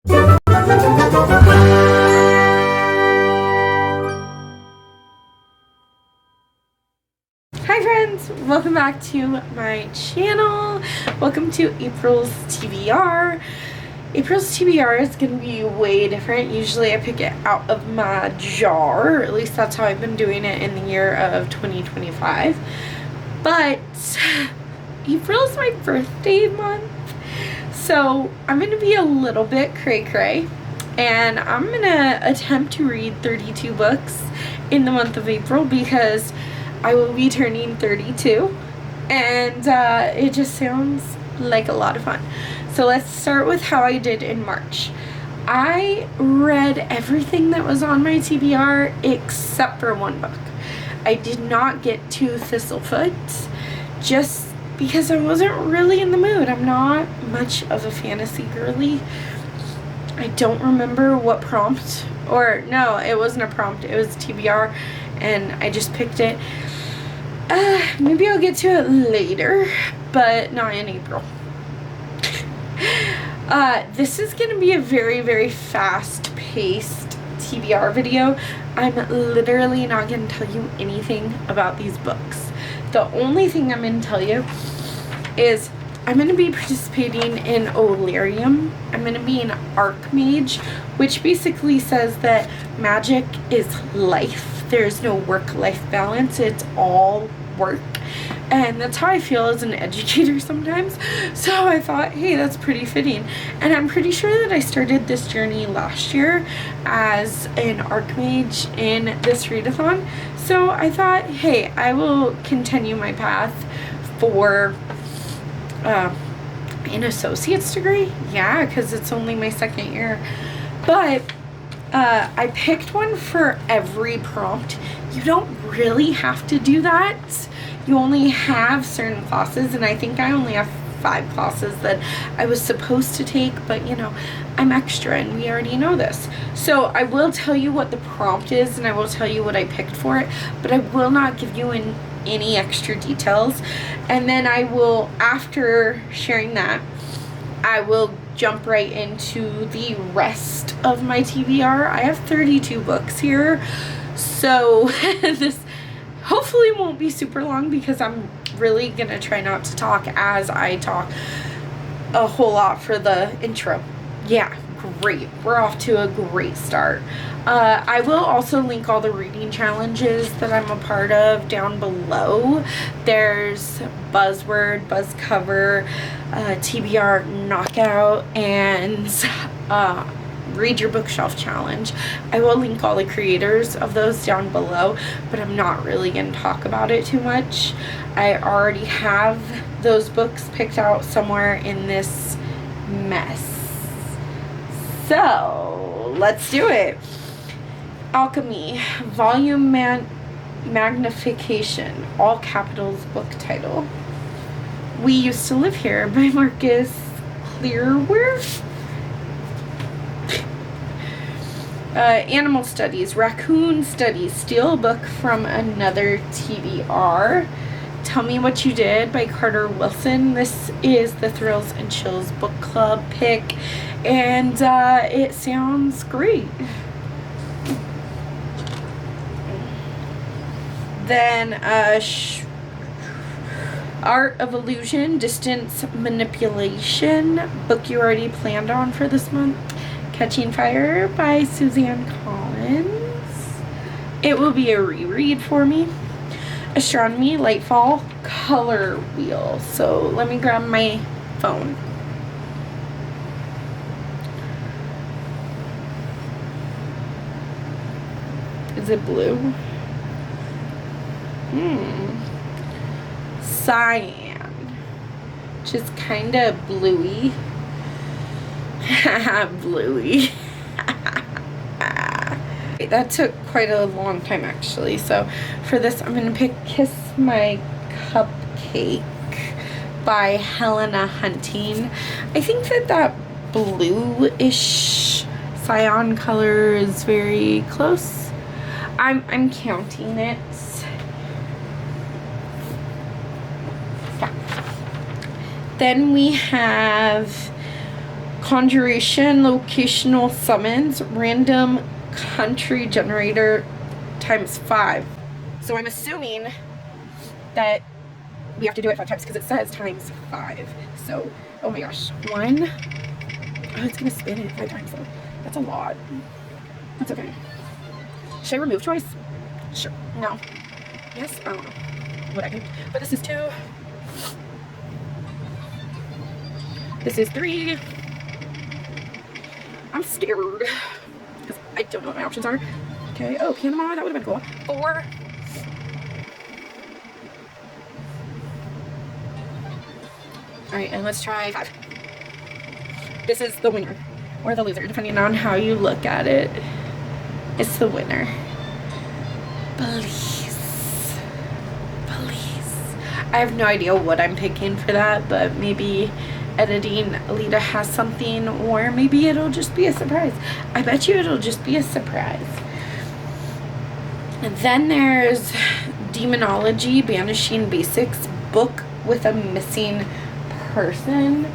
Hi friends, welcome back to my channel. Welcome to April's TBR. April's TBR is going to be way different. Usually I pick it out of my jar, or at least that's how I've been doing it in the year of 2025. But April's my birthday month, so I'm going to be a little bit cray-cray, and I'm going to attempt to read 32 books in the month of April because I will be turning 32, and it just sounds like a lot of fun. So let's start with how I did in March. I read everything that was on my TBR except for one book. I did not get to Thistlefoot just because I wasn't really in the mood. I'm not much of a fantasy girly. I don't remember what prompt, or no, it wasn't a prompt, it was TBR, and I just picked it. Maybe I'll get to it later, but not in April. This is going to be a very, very fast-paced TBR video. I'm literally not going to tell you anything about these books. The only thing I'm going to tell you is I'm going to be participating in Olarium. I'm going to be an Archmage, which basically says that magic is life. There's no work-life balance. It's all work. And that's how I feel as an educator sometimes. So I thought, hey, that's pretty fitting. And I'm pretty sure that I started this journey last year as an Archmage in this readathon. So I thought, hey, I will continue my path for an associate's degree. Yeah, because it's only my second year. But I picked one for every prompt. You don't really have to do that. You only have certain classes, and I think I only have 5 classes that I was supposed to take, but you know, I'm extra and we already know this. So I will tell you what the prompt is, and I will tell you what I picked for it, but I will not give you any extra details. And then I will, after sharing that, I will jump right into the rest of my TBR. I have 32 books here, so this hopefully won't be super long because I'm really gonna try not to talk as I talk a whole lot for the intro. Yeah, great. We're off to a great start. I will also link all the reading challenges that I'm a part of down below. There's Buzzword, Buzzcover, TBR Knockout, and Read Your Bookshelf Challenge. I will link all the creators of those down below, but I'm not really going to talk about it too much. I already have those books picked out somewhere in this mess. So, let's do it. Alchemy, Volume Magnification, all capitals book title. We Used to Live Here by Marcus Clearweir. Animal Studies, Raccoon Studies, steal a book from another TBR. Tell Me What You Did by Carter Wilson. This is the Thrills and Chills book club pick, and it sounds great. Then Art of Illusion, Distance Manipulation, book you already planned on for this month. Catching Fire by Suzanne Collins. It will be a reread for me. Astronomy, Lightfall, Color Wheel. So let me grab my phone. Is it blue? Cyan. Just kind of bluey. Bluey. That took quite a long time actually. So for this I'm going to pick Kiss My Cupcake by Helena Hunting. I think that bluish cyan color is very close. I'm counting it. Yeah. Then we have conjuration, locational summons, random country generator times 5. So I'm assuming that we have to do it 5 times because it says times 5. So, oh my gosh. 1. Oh, it's going to spin it 5 times though. That's a lot. That's okay. Should I remove choice? Sure. No. Yes? I don't know what I can. But this is 2. This is 3. I'm scared because I don't know what my options are. Okay. Oh, Panama. That would have been cool. 4. Alright, and let's try 5. This is the winner. Or the loser, depending on how you look at it. It's the winner. Please. Please. I have no idea what I'm picking for that, but maybe editing Alita has something, or maybe it'll just be a surprise. I bet you it'll just be a surprise. And then there's Demonology, Banishing Basics, book with a missing person.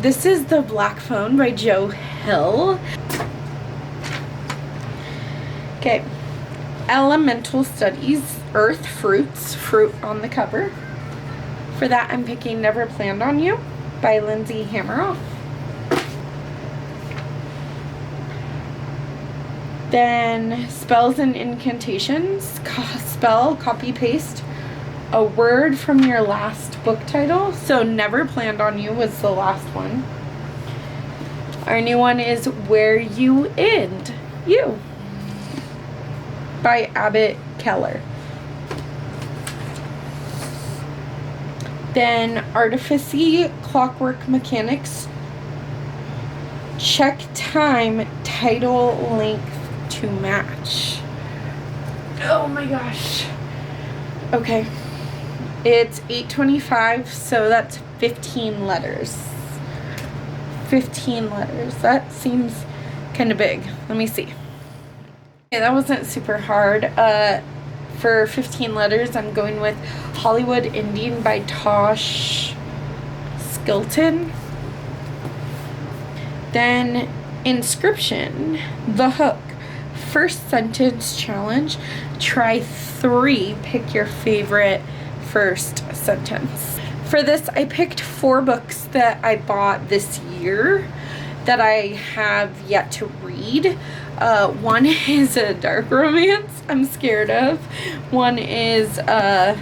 This is The Black Phone by Joe Hill. Okay. Elemental Studies, Earth Fruits, fruit on the cover. For that, I'm picking Never Planned on You by Lindsay Hammeroff. Then Spells and Incantations, spell, copy, paste, a word from your last book title. So Never Planned on You was the last one. Our new one is Where You End, You by Abbott Keller. Then Artifice, Clockwork Mechanics, check time, title length to match. Oh my gosh. Okay. It's 825, so that's 15 letters. 15 letters. That seems kind of big. Let me see. Okay, that wasn't super hard. For 15 letters, I'm going with Hollywood Ending by Tosh Skilton. Then Inscription, The Hook, first sentence challenge. Try 3, pick your favorite first sentence. For this, I picked 4 books that I bought this year that I have yet to read. One is a dark romance I'm scared of. One is a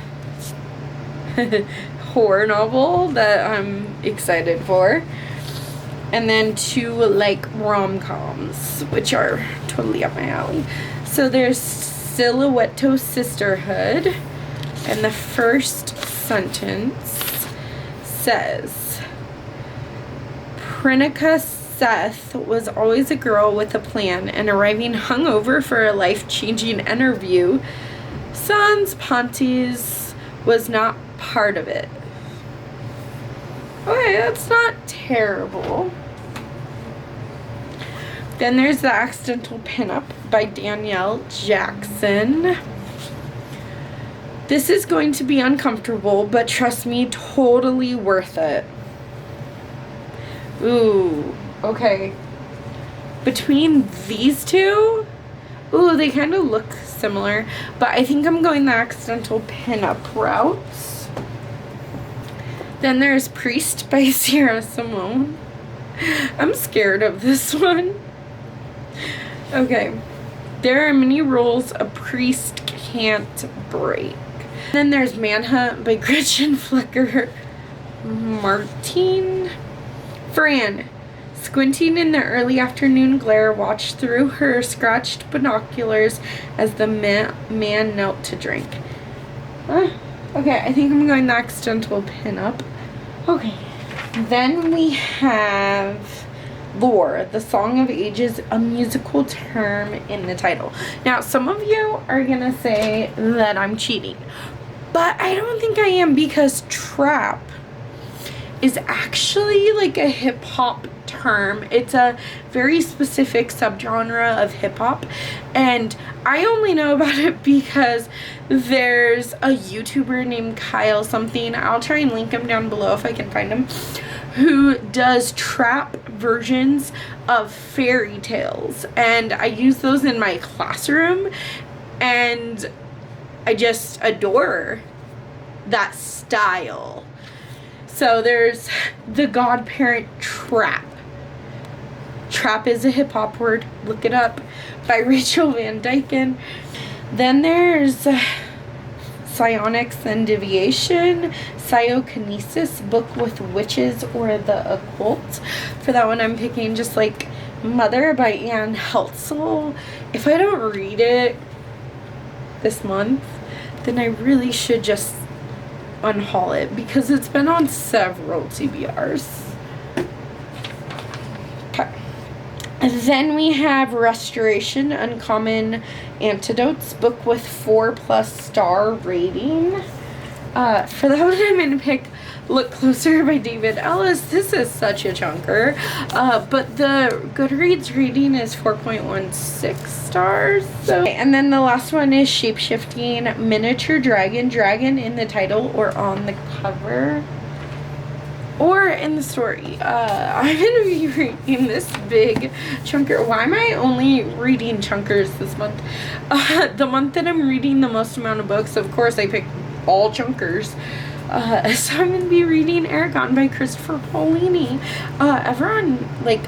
horror novel that I'm excited for. And then 2 like rom-coms, which are totally up my alley. So there's Silhouetto Sisterhood, and the first sentence says, Prinika Seth was always a girl with a plan, and arriving hungover for a life-changing interview, Sans Pontes was not part of it. Okay, that's not terrible. Then there's The Accidental Pinup by Danielle Jackson. This is going to be uncomfortable, but trust me, totally worth it. Ooh, okay. Between these 2, ooh, they kind of look similar, but I think I'm going the Accidental Pinup route. Then there's Priest by Sierra Simone. I'm scared of this one. Okay. There are many rules a priest can't break. Then there's Manhunt by Gretchen Flecker Martin. Fran, squinting in the early afternoon glare, watched through her scratched binoculars as the man knelt to drink. Okay, I think I'm going the Accidental Pinup. Okay. Then we have Lore, the Song of Ages, a musical term in the title. Now, some of you are going to say that I'm cheating, but I don't think I am, because trap is actually like a hip-hop term. It's a very specific subgenre of hip-hop, and I only know about it because there's a YouTuber named Kyle something, I'll try and link him down below if I can find him, who does trap versions of fairy tales, and I use those in my classroom, and I just adore that style. So there's The Godparent Trap. Trap is a hip-hop word, look it up, by Rachel Van Dyken. Then there's Psionics and Deviation, Psychokinesis, Book with Witches or the Occult. For that one, I'm picking just like Mother by Anne Heltzel. If I don't read it this month, then I really should just unhaul it because it's been on several TBRs. Okay. And then we have Restoration, Uncommon Antidotes, book with 4+ star rating. For that one, I'm going to pick Look Closer by David Ellis. This is such a chunker. But the Goodreads rating is 4.16 stars. So, and then the last one is Shapeshifting Miniature Dragon. Dragon in the title or on the cover. Or in the story. I'm going to be reading this big chunker. Why am I only reading chunkers this month? The month that I'm reading the most amount of books, of course, I picked all chunkers. So I'm going to be reading Aragon by Christopher Paolini. Everyone, like,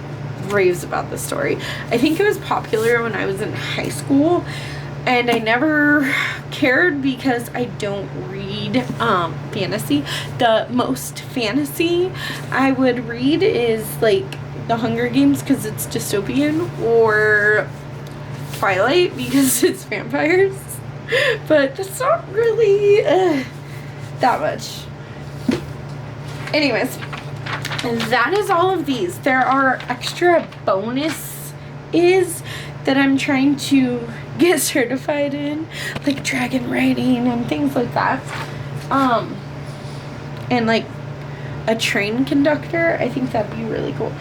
raves about this story. I think it was popular when I was in high school, and I never cared because I don't read fantasy. The most fantasy I would read is like The Hunger Games because it's dystopian, or Twilight because it's vampires. But that's not really that much. Anyways, and that is all of these. There are extra bonuses that I'm trying to get certified in, like dragon riding and things like that. And like a train conductor. I think that'd be really cool.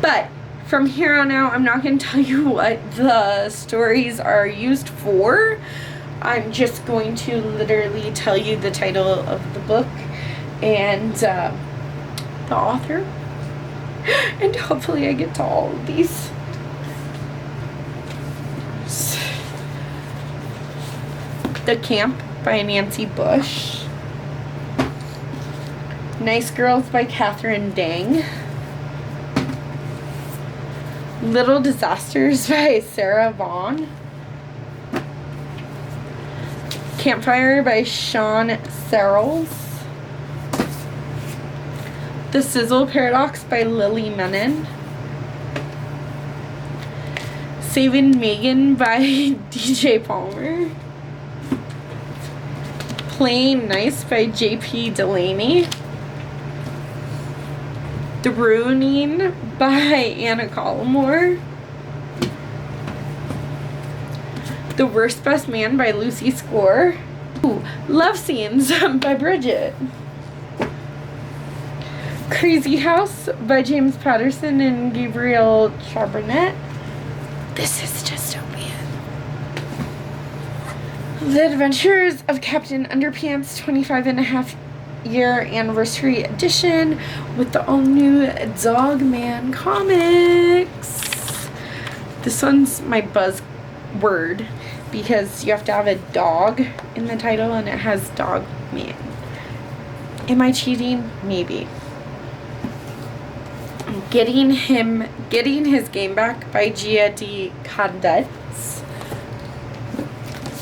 But from here on out, I'm not going to tell you what the stories are used for. I'm just going to literally tell you the title of the book and the author. And hopefully I get to all of these. The Camp by Nancy Bush. Nice Girls by Catherine Dang. Little Disasters by Sarah Vaughan. Campfire by Sean Searles. The Sizzle Paradox by Lily Menon. Saving Megan by DJ Palmer. Playing Nice by J.P. Delaney. The Ruining by Anna Collymore. The Worst Best Man by Lucy Score. Ooh, Love Scenes by Bridget. Crazy House by James Patterson and Gabriel Charbonnet. This is dystopian. The Adventures of Captain Underpants 25.5-year anniversary edition with the all-new Dogman comics. This one's my buzzword because you have to have a dog in the title and it has Dogman. Am I cheating? Maybe. Getting His Game Back by Gia D. Cadets.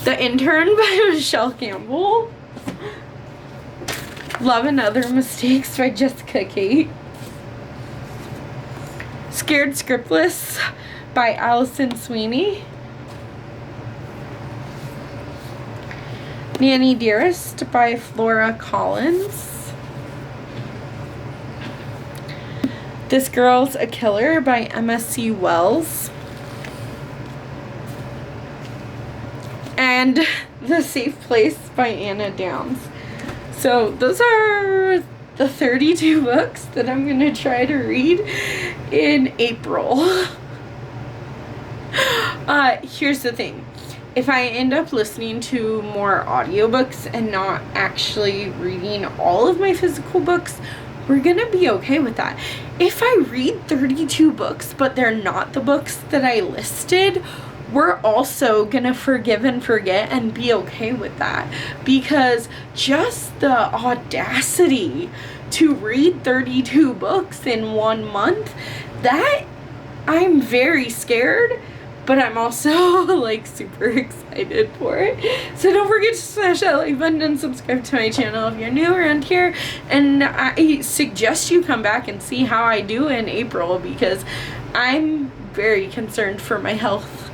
The Intern by Michelle Campbell. Love and Other Mistakes by Jessica Kate. Scared Scriptless by Allison Sweeney. Nanny Dearest by Flora Collins. This Girl's a Killer by Emma C. Wells. And The Safe Place by Anna Downs. So those are the 32 books that I'm going to try to read in April. Here's the thing. If I end up listening to more audiobooks and not actually reading all of my physical books, we're going to be okay with that. if I read 32 books, but they're not the books that I listed, we're also gonna forgive and forget and be okay with that, because just the audacity to read 32 books in 1 month, that I'm very scared, but I'm also like super excited for it. So don't forget to smash that like button and subscribe to my channel if you're new around here. And I suggest you come back and see how I do in April, because I'm very concerned for my health